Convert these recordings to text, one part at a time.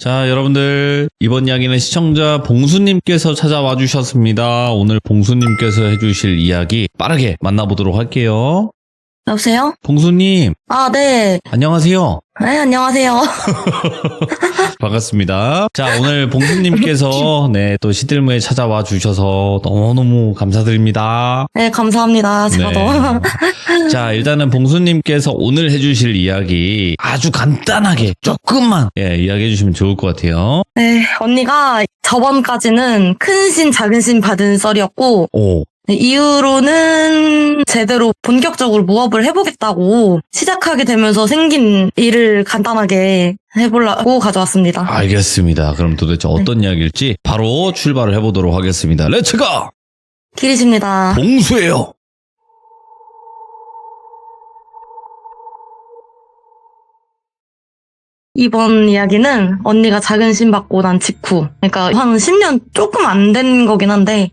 자, 여러분들 이번 이야기는 시청자 봉수님께서 찾아와 주셨습니다. 오늘 봉수님께서 해주실 이야기 빠르게 만나보도록 할게요. 여보세요? 봉수님. 네. 안녕하세요. 네, 안녕하세요. 반갑습니다. 자, 오늘 봉수님께서 또 시들무에 찾아와 주셔서 너무너무 감사드립니다. 네, 감사합니다. 제가 자, 일단은 봉수님께서 오늘 해주실 이야기 아주 간단하게 조금만 이야기해 주시면 좋을 것 같아요. 네, 언니가 저번까지는 큰 신, 작은 신 받은 썰이었고 이후로는 제대로 본격적으로 무업을 해보겠다고 시작하게 되면서 생긴 일을 간단하게 해보려고 가져왔습니다. 알겠습니다. 그럼 도대체 어떤 이야기일지 바로 출발을 해보도록 하겠습니다. 렛츠고! 기리십니다. 봉수예요. 이번 이야기는 언니가 작은 신 받고 난 직후, 그러니까 한 10년 조금 안 된 거긴 한데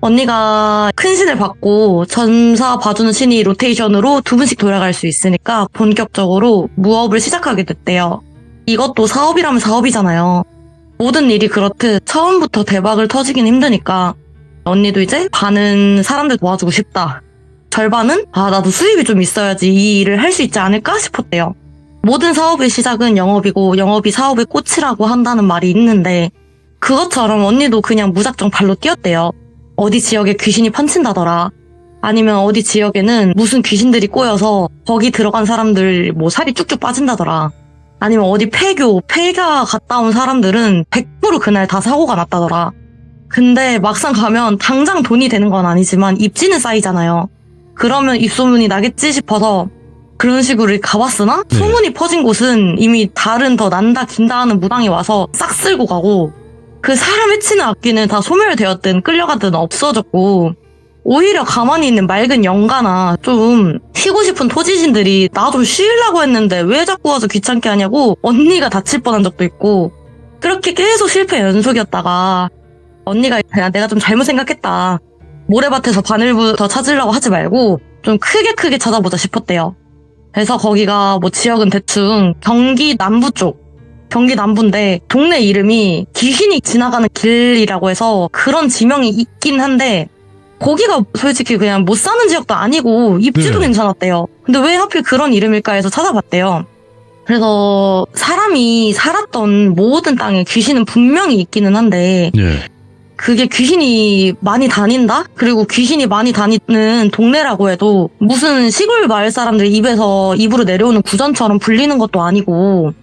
언니가 큰 신을 받고 전사 봐주는 신이 로테이션으로 2분씩 돌아갈 수 있으니까 본격적으로 무업을 시작하게 됐대요. 이것도 사업이라면 사업이잖아요. 모든 일이 그렇듯 처음부터 대박을 터지긴 힘드니까 언니도 이제 반은 사람들 도와주고 싶다. 절반은 나도 수입이 좀 있어야지 이 일을 할 수 있지 않을까 싶었대요. 모든 사업의 시작은 영업이고 영업이 사업의 꽃이라고 한다는 말이 있는데 그것처럼 언니도 그냥 무작정 발로 뛰었대요. 어디 지역에 귀신이 펀친다더라. 아니면 어디 지역에는 무슨 귀신들이 꼬여서 거기 들어간 사람들 살이 쭉쭉 빠진다더라. 아니면 어디 폐가 갔다 온 사람들은 100% 그날 다 사고가 났다더라. 근데 막상 가면 당장 돈이 되는 건 아니지만 입지는 쌓이잖아요. 그러면 입소문이 나겠지 싶어서 그런 식으로 가봤으나 소문이 퍼진 곳은 이미 다른 더 난다 긴다 하는 무당이 와서 싹 쓸고 가고 그 사람 해치는 악기는 다 소멸되었든 끌려가든 없어졌고 오히려 가만히 있는 맑은 영가나 좀 쉬고 싶은 토지신들이 나 좀 쉬려고 했는데 왜 자꾸 와서 귀찮게 하냐고 언니가 다칠 뻔한 적도 있고 그렇게 계속 실패 연속이었다가 언니가 내가 좀 잘못 생각했다. 모래밭에서 바늘부터 찾으려고 하지 말고 좀 크게 찾아보자 싶었대요. 그래서 거기가 지역은 대충 경기 남부 쪽 경기 남부인데 동네 이름이 귀신이 지나가는 길이라고 해서 그런 지명이 있긴 한데 거기가 솔직히 그냥 못 사는 지역도 아니고 입지도 괜찮았대요. 근데 왜 하필 그런 이름일까 해서 찾아봤대요. 그래서 사람이 살았던 모든 땅에 귀신은 분명히 있기는 한데 그게 귀신이 많이 다닌다? 그리고 귀신이 많이 다니는 동네라고 해도 무슨 시골 마을 사람들 입으로 내려오는 구전처럼 불리는 것도 아니고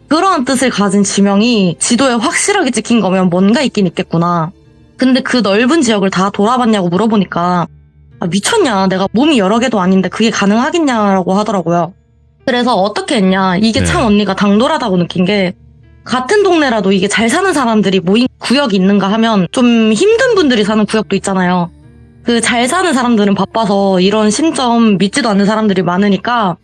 그러한 뜻을 가진 지명이 지도에 확실하게 찍힌 거면 뭔가 있긴 있겠구나. 근데 그 넓은 지역을 다 돌아봤냐고 물어보니까 미쳤냐, 내가 몸이 여러 개도 아닌데 그게 가능하겠냐라고 하더라고요. 그래서 어떻게 했냐, 이게 참 언니가 당돌하다고 느낀 게 같은 동네라도 이게 잘 사는 사람들이 모인 구역이 있는가 하면 좀 힘든 분들이 사는 구역도 있잖아요. 그 잘 사는 사람들은 바빠서 이런 심점 믿지도 않는 사람들이 많으니까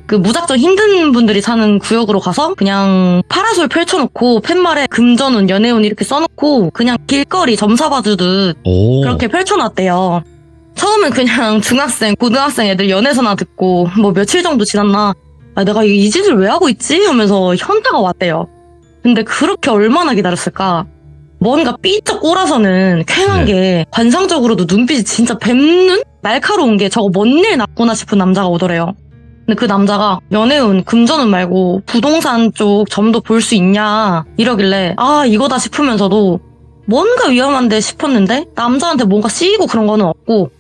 그 무작정 힘든 분들이 사는 구역으로 가서 그냥 파라솔 펼쳐놓고 팻말에 금전운, 연애운 이렇게 써놓고 그냥 길거리 점사 봐주듯 그렇게 펼쳐놨대요. 처음엔 그냥 중학생, 고등학생 애들 연애서나 듣고 며칠 정도 지났나 내가 이 짓을 왜 하고 있지? 하면서 현타가 왔대요. 근데 그렇게 얼마나 기다렸을까? 뭔가 삐쩍 꼬라서는 쾌한 게 관상적으로도 눈빛이 진짜 뱀눈? 날카로운 게 저거 뭔 일 났구나 싶은 남자가 오더래요. 근데 그 남자가 연애운, 금전운 말고 부동산 쪽 점도 볼 수 있냐 이러길래 이거다 싶으면서도 뭔가 위험한데 싶었는데 남자한테 뭔가 씌이고 그런 거는 없고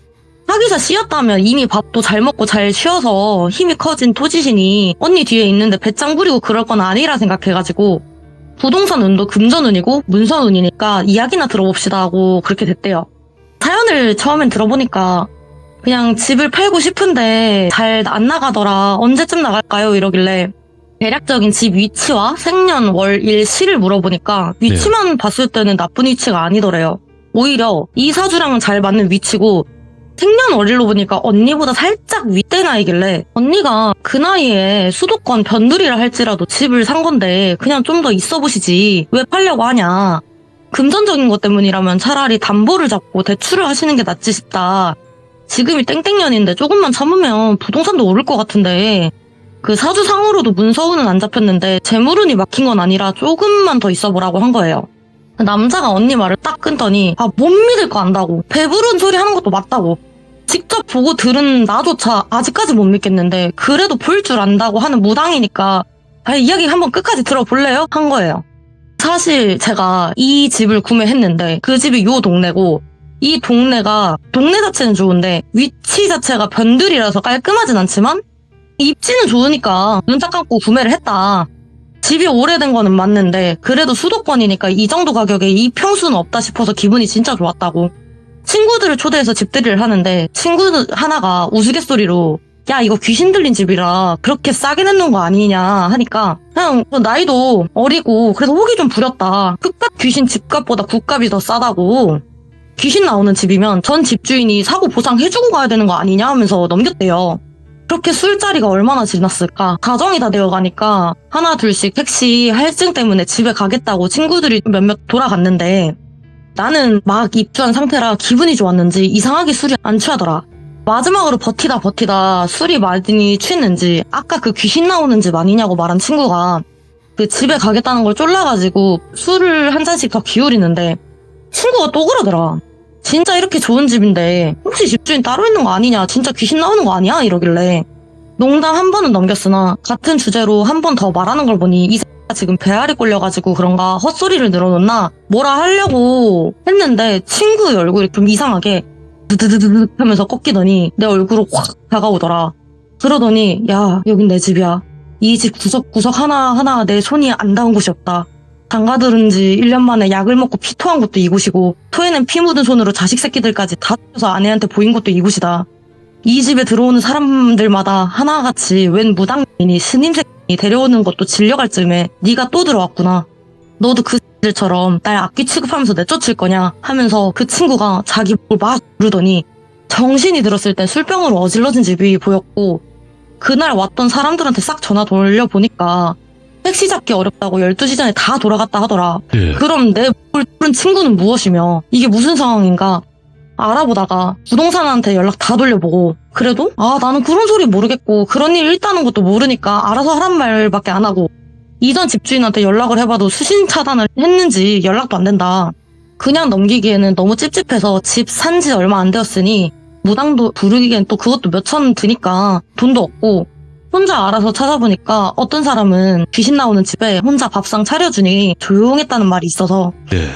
하기사 씌였다면 이미 밥도 잘 먹고 잘 쉬어서 힘이 커진 토지신이 언니 뒤에 있는데 배짱 부리고 그럴 건 아니라 생각해가지고 부동산 운도 금전운이고 문서운이니까 이야기나 들어봅시다 하고 그렇게 됐대요. 사연을 처음엔 들어보니까 그냥 집을 팔고 싶은데 잘 안 나가더라. 언제쯤 나갈까요? 이러길래 대략적인 집 위치와 생년, 월, 일, 시를 물어보니까 위치만 봤을 때는 나쁜 위치가 아니더래요. 오히려 이사주랑은 잘 맞는 위치고 생년월일로 보니까 언니보다 살짝 윗대 나이길래 언니가 그 나이에 수도권 변두리라 할지라도 집을 산 건데 그냥 좀 더 있어 보시지 왜 팔려고 하냐. 금전적인 것 때문이라면 차라리 담보를 잡고 대출을 하시는 게 낫지 싶다. 지금이 땡땡년인데 조금만 참으면 부동산도 오를 것 같은데 그 사주상으로도 문서우는 안 잡혔는데 재물운이 막힌 건 아니라 조금만 더 있어보라고 한 거예요. 남자가 언니 말을 딱 끊더니 못 믿을 거 안다고, 배부른 소리 하는 것도 맞다고, 직접 보고 들은 나조차 아직까지 못 믿겠는데 그래도 볼 줄 안다고 하는 무당이니까 이야기 한번 끝까지 들어볼래요? 한 거예요. 사실 제가 이 집을 구매했는데 그 집이 요 동네고, 이 동네 자체는 좋은데 위치 자체가 변들이라서 깔끔하진 않지만 입지는 좋으니까 눈 딱 감고 구매를 했다. 집이 오래된 거는 맞는데 그래도 수도권이니까 이 정도 가격에 이 평수는 없다 싶어서 기분이 진짜 좋았다고. 친구들을 초대해서 집들이를 하는데 친구 하나가 우스갯소리로 야, 이거 귀신 들린 집이라 그렇게 싸게 내놓은 거 아니냐 하니까 그냥 나이도 어리고 그래서 호기 좀 부렸다. 그깟 귀신 집값보다 굿값이 더 싸다고. 귀신 나오는 집이면 전 집주인이 사고 보상해주고 가야 되는 거 아니냐 하면서 넘겼대요. 그렇게 술자리가 얼마나 지났을까. 가정이 다 되어가니까 하나 둘씩 택시 할증 때문에 집에 가겠다고 친구들이 몇몇 돌아갔는데 나는 막 입주한 상태라 기분이 좋았는지 이상하게 술이 안 취하더라. 마지막으로 버티다 술이 많이 취했는지 아까 그 귀신 나오는 집 아니냐고 말한 친구가 그 집에 가겠다는 걸 쫄라가지고 술을 한 잔씩 더 기울이는데 친구가 또 그러더라. 진짜 이렇게 좋은 집인데 혹시 집주인 따로 있는 거 아니냐, 진짜 귀신 나오는 거 아니야? 이러길래 농담 한 번은 넘겼으나 같은 주제로 한 번 더 말하는 걸 보니 이 X가 지금 배알이 꼴려가지고 그런가 헛소리를 늘어놓나 뭐라 하려고 했는데 친구의 얼굴이 좀 이상하게 드드드드 하면서 꺾이더니 내 얼굴로 확 다가오더라. 그러더니 야, 여긴 내 집이야. 이 집 구석구석 하나하나 내 손이 안 닿은 곳이 없다. 장가들은 지 1년 만에 약을 먹고 피토한 곳도 이곳이고 토해낸 피 묻은 손으로 자식 새끼들까지 다 뜯어서 아내한테 보인 곳도 이곳이다. 이 집에 들어오는 사람들마다 하나같이 웬 무당인이 스님 새끼 데려오는 것도 질려갈 쯤에 네가 또 들어왔구나. 너도 그 들처럼 날 악귀 취급하면서 내쫓을 거냐 하면서 그 친구가 자기 뭘 막 부르더니 정신이 들었을 때 술병으로 어질러진 집이 보였고 그날 왔던 사람들한테 싹 전화 돌려보니까 택시 잡기 어렵다고 12시 전에 다 돌아갔다 하더라. 예. 그럼 내 뭘 부른 친구는 무엇이며 이게 무슨 상황인가 알아보다가 부동산한테 연락 다 돌려보고 그래도 나는 그런 소리 모르겠고 그런 일 있다는 것도 모르니까 알아서 하란 말밖에 안 하고 이전 집주인한테 연락을 해봐도 수신 차단을 했는지 연락도 안 된다. 그냥 넘기기에는 너무 찝찝해서 집 산 지 얼마 안 되었으니 무당도 부르기엔 또 그것도 몇천 드니까 돈도 없고 혼자 알아서 찾아보니까 어떤 사람은 귀신 나오는 집에 혼자 밥상 차려주니 조용했다는 말이 있어서 네.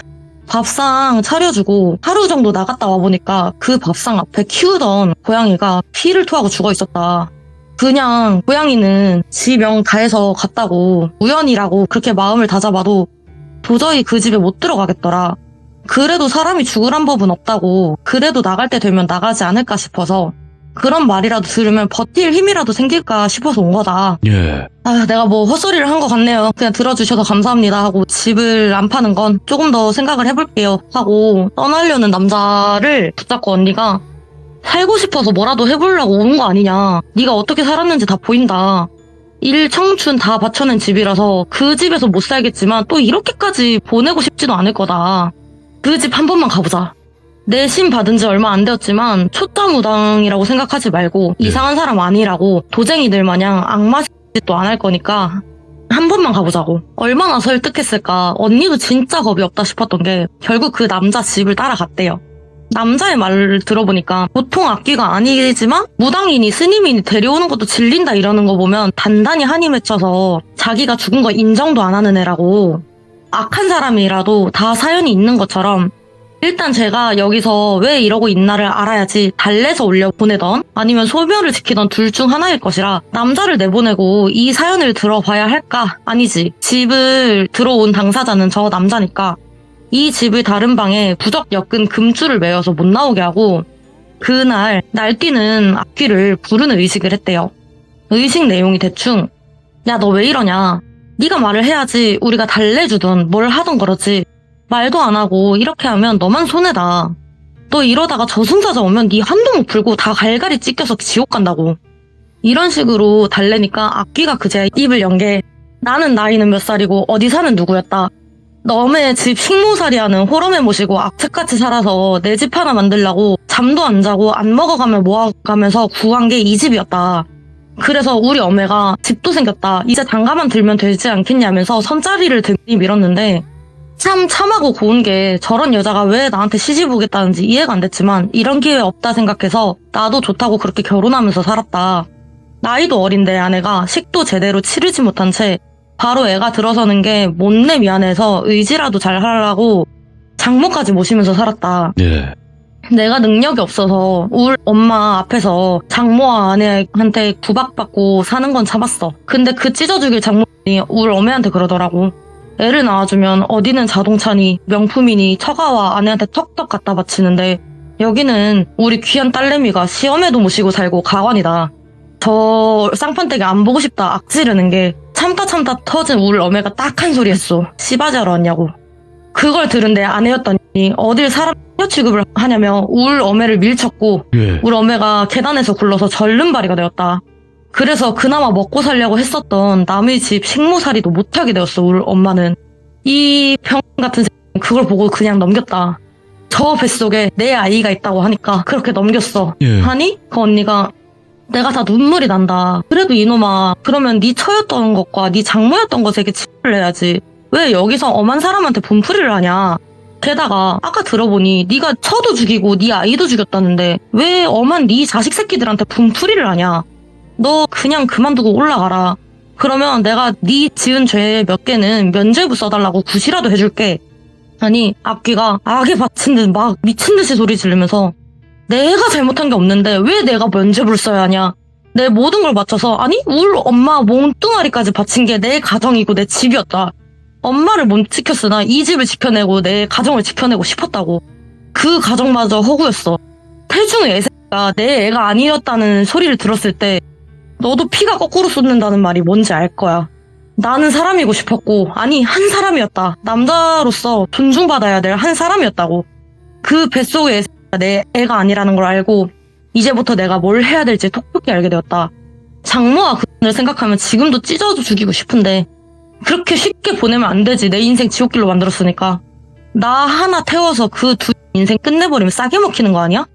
밥상 차려주고 하루 정도 나갔다 와보니까 그 밥상 앞에 키우던 고양이가 피를 토하고 죽어 있었다. 그냥 고양이는 지 명 다해서 갔다고 우연이라고 그렇게 마음을 다잡아도 도저히 그 집에 못 들어가겠더라. 그래도 사람이 죽으란 법은 없다고 그래도 나갈 때 되면 나가지 않을까 싶어서 그런 말이라도 들으면 버틸 힘이라도 생길까 싶어서 온 거다. 예. 내가 뭐 헛소리를 한 것 같네요. 그냥 들어주셔서 감사합니다 하고 집을 안 파는 건 조금 더 생각을 해볼게요 하고 떠나려는 남자를 붙잡고 언니가 살고 싶어서 뭐라도 해보려고 오는 거 아니냐. 네가 어떻게 살았는지 다 보인다. 일, 청춘 다 바쳐낸 집이라서 그 집에서 못 살겠지만 또 이렇게까지 보내고 싶지도 않을 거다. 그 집 한 번만 가보자. 내심 받은 지 얼마 안 되었지만 초짜무당이라고 생각하지 말고 이상한 사람 아니라고 도쟁이들 마냥 악마 짓도 안 할 거니까 한 번만 가보자고. 얼마나 설득했을까. 언니도 진짜 겁이 없다 싶었던 게 결국 그 남자 집을 따라갔대요. 남자의 말을 들어보니까 보통 악귀가 아니지만 무당이니 스님이니 데려오는 것도 질린다 이러는 거 보면 단단히 한이 맺혀서 자기가 죽은 거 인정도 안 하는 애라고. 악한 사람이라도 다 사연이 있는 것처럼 일단 제가 여기서 왜 이러고 있나를 알아야지 달래서 올려보내던 아니면 소멸을 지키던 둘 중 하나일 것이라 남자를 내보내고 이 사연을 들어봐야 할까? 아니지. 집을 들어온 당사자는 저 남자니까 이 집을 다른 방에 부적 엮은 금줄을 매어서 못 나오게 하고 그날 날뛰는 악귀를 부르는 의식을 했대요. 의식 내용이 대충 야, 너 왜 이러냐? 네가 말을 해야지 우리가 달래주든 뭘 하든 그러지. 말도 안 하고 이렇게 하면 너만 손해다. 너 이러다가 저승사자 오면 네 한도 못 풀고 다 갈갈이 찢겨서 지옥 간다고. 이런 식으로 달래니까 악귀가 그제 입을 연 게 나는 나이는 몇 살이고 어디 사는 누구였다. 너네 집 식모살이하는 호러매 모시고 악착같이 살아서 내 집 하나 만들려고 잠도 안 자고 안 먹어가며 모아가면서 구한 게 이 집이었다. 그래서 우리 어매가 집도 생겼다. 이제 장가만 들면 되지 않겠냐면서 선자리를 등이 밀었는데 참 참하고 고운 게 저런 여자가 왜 나한테 시집 오겠다는지 이해가 안 됐지만 이런 기회 없다 생각해서 나도 좋다고 그렇게 결혼하면서 살았다. 나이도 어린데 아내가 식도 제대로 치르지 못한 채 바로 애가 들어서는 게 못내 미안해서 의지라도 잘 하려고 장모까지 모시면서 살았다. 예. 내가 능력이 없어서 우리 엄마 앞에서 장모와 아내한테 구박받고 사는 건 참았어. 근데 그 찢어죽일 장모님이 우리 어머니한테 그러더라고. 애를 낳아주면 어디는 자동차니 명품이니 처가와 아내한테 턱턱 갖다 바치는데 여기는 우리 귀한 딸내미가 시험에도 모시고 살고 가관이다. 저 쌍판댁에 안 보고 싶다 악지르는 게 참다 터진 우리 어머니가 딱 한 소리 했어. 씨바지하러 왔냐고. 그걸 들은 내 아내였더니 어딜 사람 취급을 하냐며 울 어매를 밀쳤고 예. 울 어매가 계단에서 굴러서 절름발이가 되었다. 그래서 그나마 먹고 살려고 했었던 남의 집 식모살이도 못하게 되었어. 울 엄마는. 이 병 같은 새끼는 그걸 보고 그냥 넘겼다. 저 뱃속에 내 아이가 있다고 하니까 그렇게 넘겼어. 예. 하니 그 언니가 내가 다 눈물이 난다. 그래도 이놈아 그러면 네 처였던 것과 네 장모였던 것에게 치료를 해야지. 왜 여기서 엄한 사람한테 분풀이를 하냐. 게다가 아까 들어보니 네가 처도 죽이고 네 아이도 죽였다는데 왜 엄한 네 자식 새끼들한테 분풀이를 하냐. 너 그냥 그만두고 올라가라. 그러면 내가 네 지은 죄 몇 개는 면죄부 써달라고 굿이라도 해줄게. 아니 앞귀가 악에 받친 듯 막 미친 듯이 소리 지르면서 내가 잘못한 게 없는데 왜 내가 면죄부를 써야 하냐. 내 모든 걸 바쳐서 아니 울 엄마 몽뚱아리까지 바친 게 내 가정이고 내 집이었다. 엄마를 못 지켰으나 이 집을 지켜내고 내 가정을 지켜내고 싶었다고. 그 가정마저 허구였어. 태중의 애새가 내 애가 아니었다는 소리를 들었을 때 너도 피가 거꾸로 쏟는다는 말이 뭔지 알 거야. 나는 사람이고 싶었고 아니 한 사람이었다. 남자로서 존중받아야 될 한 사람이었다고. 그 뱃속의 애새가 내 애가 아니라는 걸 알고 이제부터 내가 뭘 해야 될지 톡톡히 알게 되었다. 장모와 그분을 생각하면 지금도 찢어도 죽이고 싶은데 그렇게 쉽게 보내면 안 되지. 내 인생 지옥길로 만들었으니까. 나 하나 태워서 그 두 인생 끝내버리면 싸게 먹히는 거 아니야?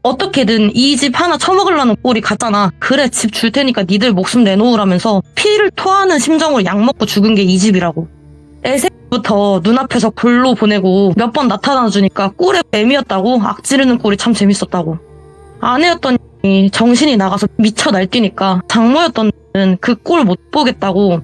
어떻게든 이 집 하나 처먹으려는 꼴이 같잖아. 그래 집 줄 테니까 니들 목숨 내놓으라면서 피를 토하는 심정으로 약 먹고 죽은 게 이 집이라고. 애새부터 눈앞에서 골로 보내고 몇 번 나타나주니까 꿀에 뱀이었다고 악지르는 꼴이 참 재밌었다고. 아내였더니 정신이 나가서 미쳐 날뛰니까 장모였던 그 꼴 못 보겠다고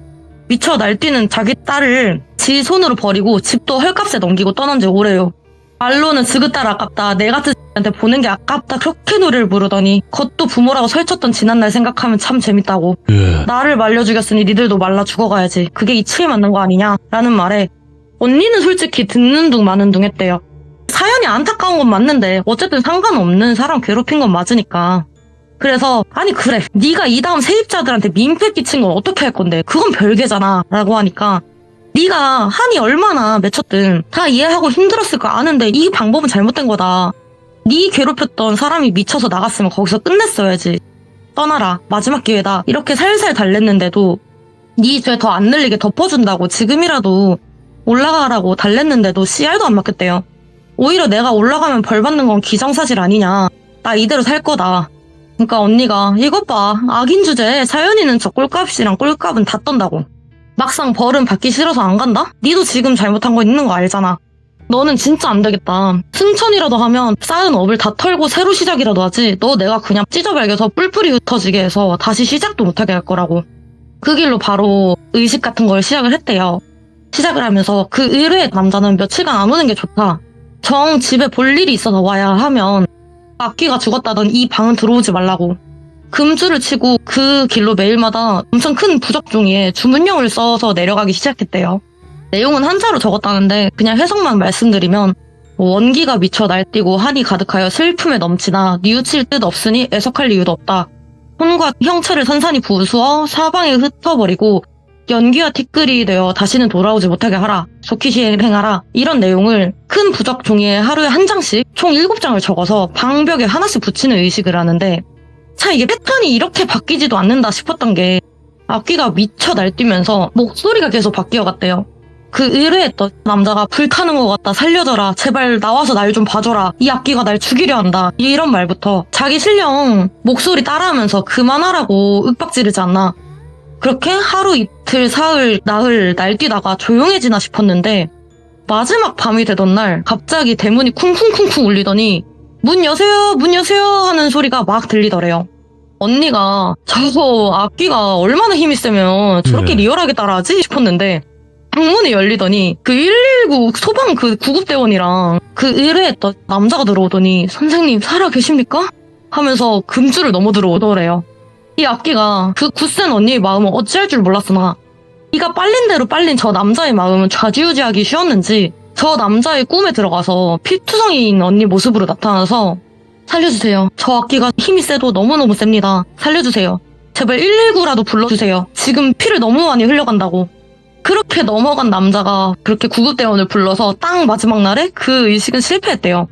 미쳐 날뛰는 자기 딸을 지 손으로 버리고 집도 헐값에 넘기고 떠난 지 오래요. 말로는 지긋딸 아깝다. 내 같은 X한테 보는 게 아깝다. 그렇게 노래를 부르더니 그것도 부모라고 설쳤던 지난날 생각하면 참 재밌다고. 예. 나를 말려 죽였으니 니들도 말라 죽어가야지. 그게 이치에 맞는 거 아니냐? 라는 말에 언니는 솔직히 듣는 둥 마는 둥 했대요. 사연이 안타까운 건 맞는데 어쨌든 상관없는 사람 괴롭힌 건 맞으니까. 그래서 아니 그래 네가 이 다음 세입자들한테 민폐 끼친 건 어떻게 할 건데 그건 별개잖아 라고 하니까 네가 한이 얼마나 맺혔든 다 이해하고 힘들었을 거 아는데 이 방법은 잘못된 거다. 네 괴롭혔던 사람이 미쳐서 나갔으면 거기서 끝냈어야지. 떠나라 마지막 기회다 이렇게 살살 달랬는데도 네 죄 더 안 늘리게 덮어준다고 지금이라도 올라가라고 달랬는데도 씨알도 안 맞겠대요. 오히려 내가 올라가면 벌 받는 건 기정사실 아니냐. 나 이대로 살 거다. 그러니까 언니가 이것 봐 악인 주제에 사연이는 저 꼴값이랑 꼴값은 다 떤다고. 막상 벌은 받기 싫어서 안 간다? 니도 지금 잘못한 거 있는 거 알잖아. 너는 진짜 안 되겠다. 승천이라도 하면 쌓은 업을 다 털고 새로 시작이라도 하지. 너 내가 그냥 찢어발겨서 뿔뿔이 흩어지게 해서 다시 시작도 못하게 할 거라고. 그 길로 바로 의식 같은 걸 시작을 했대요. 시작을 하면서 그 의뢰의 남자는 며칠간 안 오는 게 좋다. 정 집에 볼 일이 있어서 와야 하면 악귀가 죽었다던 이 방은 들어오지 말라고. 금줄을 치고 그 길로 매일마다 엄청 큰 부적 종이에 주문령을 써서 내려가기 시작했대요. 내용은 한자로 적었다는데 그냥 해석만 말씀드리면 원기가 미쳐 날뛰고 한이 가득하여 슬픔에 넘치나 뉘우칠 뜻 없으니 애석할 이유도 없다. 혼과 형체를 산산이 부수어 사방에 흩어버리고 연기와 티끌이 되어 다시는 돌아오지 못하게 하라. 속히 시행하라. 이런 내용을 큰 부적 종이에 하루에 한 장씩 총 7장을 적어서 방벽에 하나씩 붙이는 의식을 하는데 참 이게 패턴이 이렇게 바뀌지도 않는다 싶었던 게 악귀가 미쳐 날뛰면서 목소리가 계속 바뀌어갔대요. 그 의뢰했던 남자가 불타는 것 같다, 살려줘라, 제발 나와서 날 좀 봐줘라, 이 악귀가 날 죽이려 한다, 이런 말부터 자기 신령 목소리 따라하면서 그만하라고 윽박지르지 않나. 그렇게 하루 이틀 사흘 나흘 날뛰다가 조용해지나 싶었는데 마지막 밤이 되던 날 갑자기 대문이 쿵쿵쿵쿵 울리더니 문 여세요, 문 여세요 하는 소리가 막 들리더래요. 언니가 저거 악귀가 얼마나 힘이 세면 저렇게 네. 리얼하게 따라하지 싶었는데 방문이 열리더니 그 119 소방 그 구급대원이랑 그 의뢰했던 남자가 들어오더니 선생님 살아 계십니까? 하면서 금줄을 넘어 들어오더래요. 이 악귀가 그 굳센 언니의 마음을 어찌할 줄 몰랐으나 이가 빨린 대로 빨린 저 남자의 마음은 좌지우지하기 쉬웠는지 저 남자의 꿈에 들어가서 피투성이인 언니 모습으로 나타나서 살려주세요. 저 악귀가 힘이 세도 너무너무 셉니다. 살려주세요. 제발 119라도 불러주세요. 지금 피를 너무 많이 흘려간다고. 그렇게 넘어간 남자가 그렇게 구급대원을 불러서 딱 마지막 날에 그 의식은 실패했대요.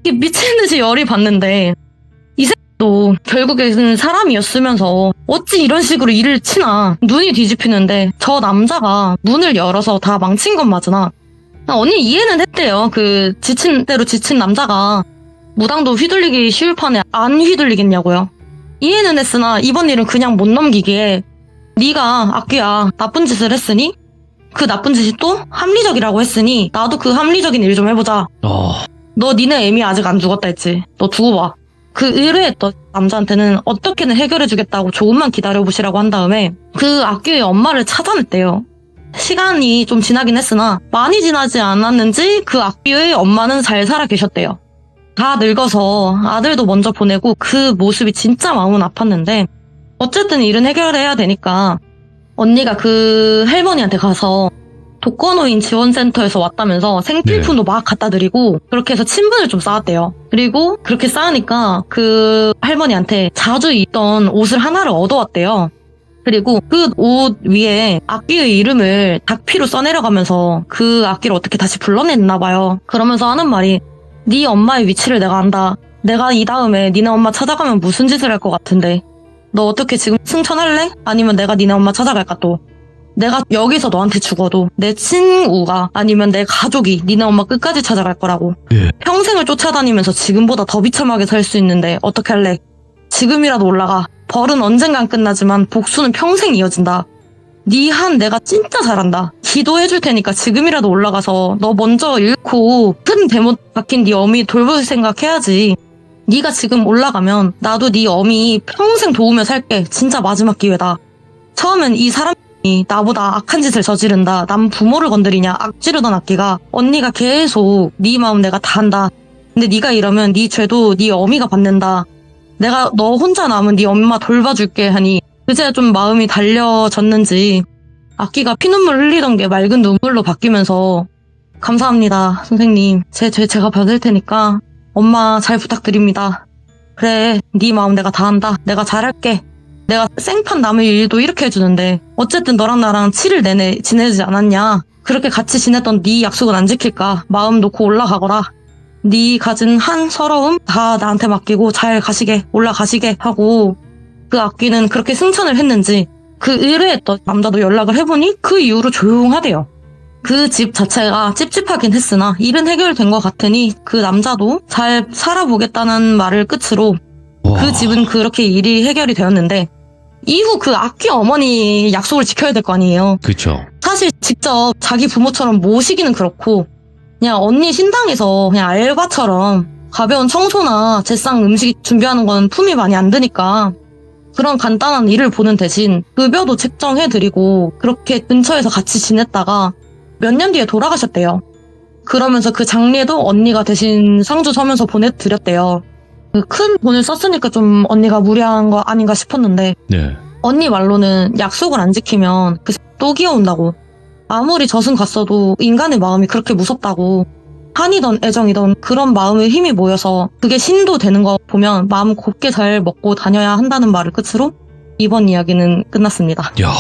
이게 미친듯이 열이 받는데 이 새끼도 결국에는 사람이었으면서 어찌 이런 식으로 일을 치나 눈이 뒤집히는데 저 남자가 문을 열어서 다 망친 건 맞으나 언니 이해는 했대요. 그 지친 대로 지친 남자가 무당도 휘둘리기 쉬울 판에 안 휘둘리겠냐고요. 이해는 했으나 이번 일은 그냥 못 넘기기에 네가 악귀야 나쁜 짓을 했으니 그 나쁜 짓이 또 합리적이라고 했으니 나도 그 합리적인 일 좀 해보자. 너 니네 애미 아직 안 죽었다 했지. 너 두고 봐. 그 의뢰했던 남자한테는 어떻게든 해결해주겠다고 조금만 기다려보시라고 한 다음에 그 악귀의 엄마를 찾아냈대요. 시간이 좀 지나긴 했으나 많이 지나지 않았는지 그 악귀의 엄마는 잘 살아 계셨대요. 다 늙어서 아들도 먼저 보내고 그 모습이 진짜 마음은 아팠는데 어쨌든 일은 해결해야 되니까 언니가 그 할머니한테 가서 독거노인 지원센터에서 왔다면서 생필품도 막 갖다 드리고 그렇게 해서 친분을 좀 쌓았대요. 그리고 그렇게 쌓으니까 그 할머니한테 자주 입던 옷을 하나를 얻어왔대요. 그리고 그 옷 위에 악귀의 이름을 닭피로 써내려가면서 그 악귀를 어떻게 다시 불러냈나 봐요. 그러면서 하는 말이 네 엄마의 위치를 내가 안다. 내가 이 다음에 니네 엄마 찾아가면 무슨 짓을 할 것 같은데 너 어떻게 지금 승천할래? 아니면 내가 니네 엄마 찾아갈까 또? 내가 여기서 너한테 죽어도 내 친구가 아니면 내 가족이 니네 엄마 끝까지 찾아갈 거라고. 예. 평생을 쫓아다니면서 지금보다 더 비참하게 살 수 있는데 어떻게 할래? 지금이라도 올라가. 벌은 언젠간 끝나지만 복수는 평생 이어진다. 네 한 내가 진짜 잘한다. 기도해줄 테니까 지금이라도 올라가서 너 먼저 잃고 큰 대못 박힌 네 어미 돌볼 생각해야지. 네가 지금 올라가면 나도 네 어미 평생 도우며 살게. 진짜 마지막 기회다. 처음엔 이 사람이 나보다 악한 짓을 저지른다. 남 부모를 건드리냐 악지르던 악기가 언니가 계속 네 마음 내가 다 한다. 근데 네가 이러면 네 죄도 네 어미가 받는다. 내가 너 혼자 남은 네 엄마 돌봐줄게 하니 그제야 좀 마음이 달려졌는지 악기가 피눈물 흘리던 게 맑은 눈물로 바뀌면서 감사합니다 선생님. 제 죄 제가 받을 테니까 엄마 잘 부탁드립니다. 그래 네 마음 내가 다 한다. 내가 잘할게. 내가 생판 남의 일도 이렇게 해주는데 어쨌든 너랑 나랑 7일 내내 지내지 않았냐. 그렇게 같이 지냈던 네 약속은 안 지킬까. 마음 놓고 올라가거라. 네 가진 한 서러움 다 나한테 맡기고 잘 가시게 올라가시게 하고 그 악귀는 그렇게 승천을 했는지 그 의뢰했던 남자도 연락을 해보니 그 이후로 조용하대요. 그 집 자체가 찝찝하긴 했으나 일은 해결된 것 같으니 그 남자도 잘 살아보겠다는 말을 끝으로 그 집은 그렇게 일이 해결이 되었는데 이후 그 악귀 어머니 약속을 지켜야 될 거 아니에요. 그쵸. 사실 직접 자기 부모처럼 모시기는 그렇고 그냥 언니 신당에서 그냥 알바처럼 가벼운 청소나 제상 음식 준비하는 건 품이 많이 안 드니까 그런 간단한 일을 보는 대신 급여도 책정해드리고 그렇게 근처에서 같이 지냈다가 몇 년 뒤에 돌아가셨대요. 그러면서 그 장례도 언니가 대신 상주 서면서 보내드렸대요. 큰 돈을 썼으니까 좀 언니가 무리한 거 아닌가 싶었는데 네. 언니 말로는 약속을 안 지키면 또 기어온다고. 아무리 저승 갔어도 인간의 마음이 그렇게 무섭다고. 한이던 애정이던 그런 마음의 힘이 모여서 그게 신도 되는 거 보면 마음 곱게 잘 먹고 다녀야 한다는 말을 끝으로 이번 이야기는 끝났습니다. 야,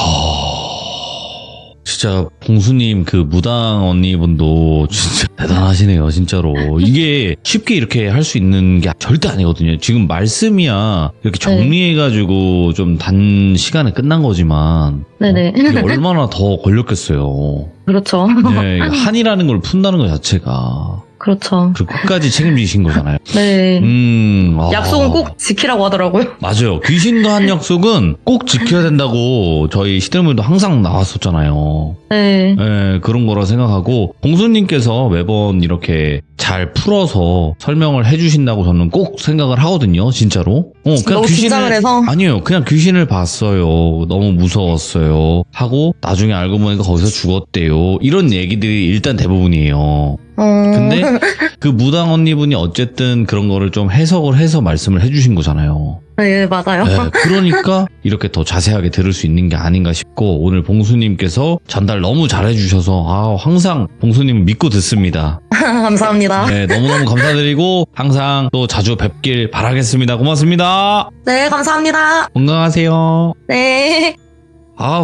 진짜 봉수님 그 무당 언니분도 진짜 잘하시네요, 진짜로. 이게 쉽게 이렇게 할 수 있는 게 절대 아니거든요. 지금 말씀이야 이렇게 정리해가지고 좀 단 시간에 끝난 거지만 네네. 이게 얼마나 더 걸렸겠어요. 그렇죠. 네, 한이라는 걸 푼다는 것 자체가. 그렇죠. 그리고 끝까지 책임지신 거잖아요. 네. 아. 약속은 꼭 지키라고 하더라고요. 맞아요. 귀신도 한 약속은 꼭 지켜야 된다고 저희 시들물도 항상 나왔었잖아요. 네. 네, 그런 거라 생각하고 봉수님께서 매번 이렇게 잘 풀어서 설명을 해주신다고 저는 꼭 생각을 하거든요. 진짜로. 그냥 너무 긴장을 해서? 아니에요. 그냥 귀신을 봤어요. 너무 무서웠어요. 하고 나중에 알고 보니까 거기서 죽었대요. 이런 얘기들이 일단 대부분이에요. 근데 그 무당 언니분이 어쨌든 그런 거를 좀 해석을 해서 말씀을 해주신 거잖아요. 네, 맞아요. 네, 그러니까 이렇게 더 자세하게 들을 수 있는 게 아닌가 싶고 오늘 봉수님께서 전달 너무 잘해주셔서 항상 봉수님 믿고 듣습니다. 감사합니다. 네, 너무너무 감사드리고 항상 또 자주 뵙길 바라겠습니다. 고맙습니다. 네, 감사합니다. 건강하세요. 네.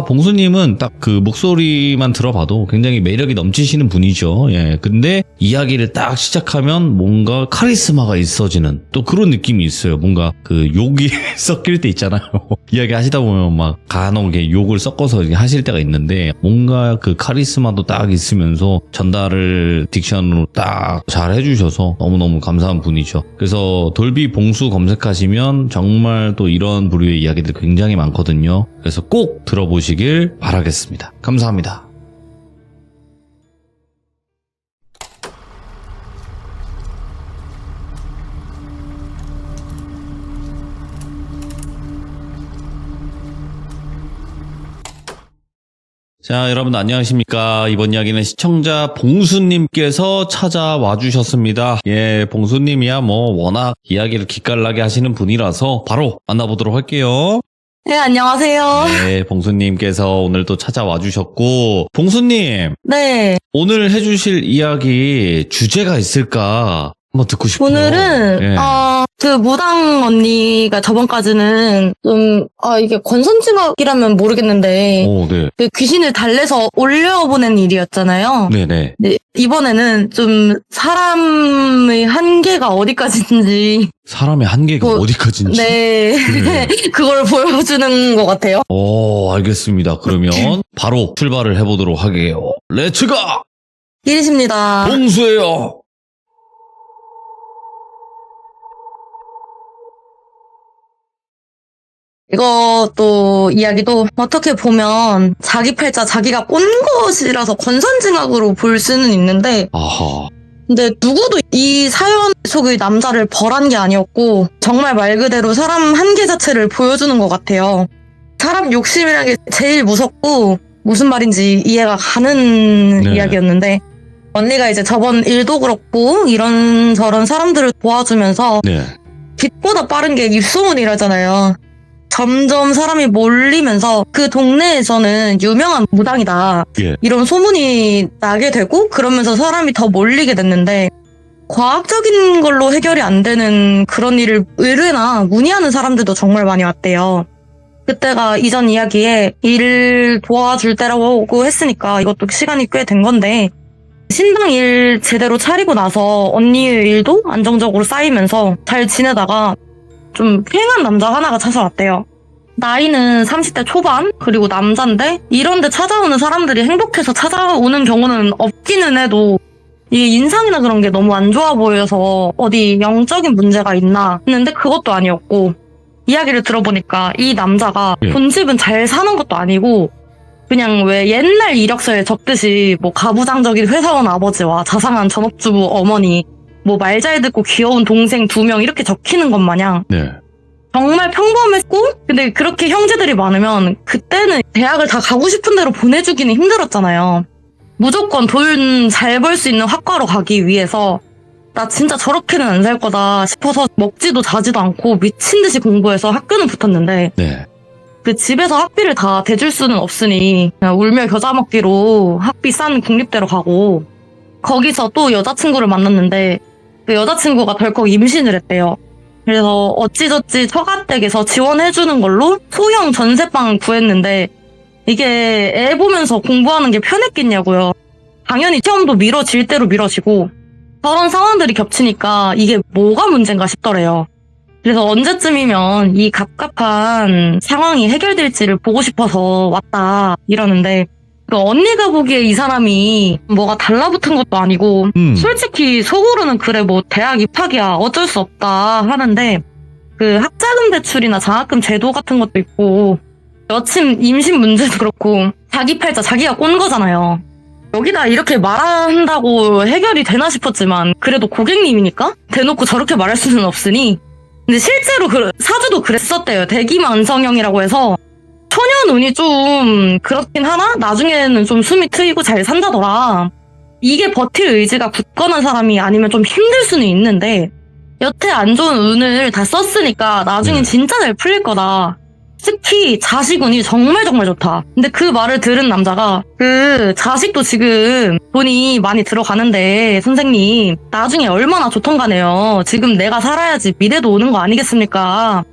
봉수님은 딱 그 목소리만 들어봐도 굉장히 매력이 넘치시는 분이죠. 예. 근데 이야기를 딱 시작하면 뭔가 카리스마가 있어지는 또 그런 느낌이 있어요. 뭔가 그 욕이 섞일 때 있잖아요. 이야기 하시다 보면 막 간혹 이렇게 욕을 섞어서 이렇게 하실 때가 있는데 뭔가 그 카리스마도 딱 있으면서 전달을 딕션으로 딱 잘 해주셔서 너무너무 감사한 분이죠. 그래서 돌비 봉수 검색하시면 정말 또 이런 부류의 이야기들 굉장히 많거든요. 그래서 꼭 들어보시길 바라겠습니다. 감사합니다. 자, 여러분 안녕하십니까. 이번 이야기는 시청자 봉수님께서 찾아와 주셨습니다. 예, 봉수님이야 워낙 이야기를 기깔나게 하시는 분이라서 바로 만나보도록 할게요. 네, 안녕하세요. 네, 봉수님께서 오늘 또 찾아와 주셨고, 봉수님, 네. 오늘 해주실 이야기 주제가 있을까 한번 듣고 싶어요. 오늘은, 예. 그 무당 언니가 저번까지는 좀, 이게 권선징악이라면 모르겠는데, 오, 네. 그 귀신을 달래서 올려보낸 일이었잖아요. 네네. 네, 이번에는 좀 사람의 한계가 어디까지인지, 사람의 한계가 어디까지인지. 네. 네. 그걸 보여주는 것 같아요. 알겠습니다. 그러면 바로 출발을 해보도록 하게요. 렛츠가! 이리십니다. 봉수예요. 이것도 이야기도 어떻게 보면 자기 팔자 자기가 꼰 것이라서 권선징악으로 볼 수는 있는데 아하. 근데 누구도 이 사연 속의 남자를 벌한 게 아니었고 정말 말 그대로 사람 한계 자체를 보여주는 것 같아요. 사람 욕심이라는 게 제일 무섭고 무슨 말인지 이해가 가는 네. 이야기였는데 언니가 이제 저번 일도 그렇고 이런저런 사람들을 도와주면서 네. 빛보다 빠른 게 입소문이라잖아요. 점점 사람이 몰리면서 그 동네에서는 유명한 무당이다. 예. 이런 소문이 나게 되고 그러면서 사람이 더 몰리게 됐는데 과학적인 걸로 해결이 안 되는 그런 일을 의뢰나 문의하는 사람들도 정말 많이 왔대요. 그때가 이전 이야기에 일 도와줄 때라고 했으니까 이것도 시간이 꽤 된 건데 신당 일 제대로 차리고 나서 언니의 일도 안정적으로 쌓이면서 잘 지내다가 좀 휑한 남자 하나가 찾아왔대요. 나이는 30대 초반, 그리고 남잔데 이런데 찾아오는 사람들이 행복해서 찾아오는 경우는 없기는 해도 이게 인상이나 그런 게 너무 안 좋아 보여서 어디 영적인 문제가 있나 했는데 그것도 아니었고 이야기를 들어보니까 이 남자가 본집은 잘 사는 것도 아니고 그냥 왜 옛날 이력서에 적듯이 뭐 가부장적인 회사원 아버지와 자상한 전업주부 어머니 뭐 말 잘 듣고 귀여운 동생 2명 이렇게 적히는 것 마냥 네. 정말 평범했고 근데 그렇게 형제들이 많으면 그때는 대학을 다 가고 싶은 대로 보내주기는 힘들었잖아요. 무조건 돈 잘 벌 수 있는 학과로 가기 위해서 나 진짜 저렇게는 안 살 거다 싶어서 먹지도 자지도 않고 미친 듯이 공부해서 학교는 붙었는데 네. 그 집에서 학비를 다 대줄 수는 없으니 그냥 울며 겨자 먹기로 학비 싼 국립대로 가고 거기서 또 여자친구를 만났는데 그 여자친구가 덜컥 임신을 했대요. 그래서 어찌저찌 처가댁에서 지원해주는 걸로 소형 전세방 구했는데 이게 애 보면서 공부하는 게 편했겠냐고요. 당연히 시험도 미뤄질 대로 미뤄지고 저런 상황들이 겹치니까 이게 뭐가 문제인가 싶더래요. 그래서 언제쯤이면 이 갑갑한 상황이 해결될지를 보고 싶어서 왔다 이러는데, 그 언니가 보기에 이 사람이 뭐가 달라붙은 것도 아니고 솔직히 속으로는 그래 뭐 대학 입학이야 어쩔 수 없다 하는데, 그 학자금 대출이나 장학금 제도 같은 것도 있고 여친 임신 문제도 그렇고 자기 팔자 자기가 꼰 거잖아요. 여기다 이렇게 말한다고 해결이 되나 싶었지만 그래도 고객님이니까 대놓고 저렇게 말할 수는 없으니. 근데 실제로 사주도 그랬었대요. 대기만성형이라고 해서 처녀 눈이 좀 그렇긴 하나 나중에는 좀 숨이 트이고 잘 산다더라. 이게 버틸 의지가 굳건한 사람이 아니면 좀 힘들 수는 있는데 여태 안 좋은 운을 다 썼으니까 나중엔 진짜 잘 풀릴 거다. 특히 자식운이 정말 정말 좋다. 근데 그 말을 들은 남자가 그 자식도 지금 돈이 많이 들어가는데 선생님 나중에 얼마나 좋던가네요. 지금 내가 살아야지 미래도 오는 거 아니겠습니까?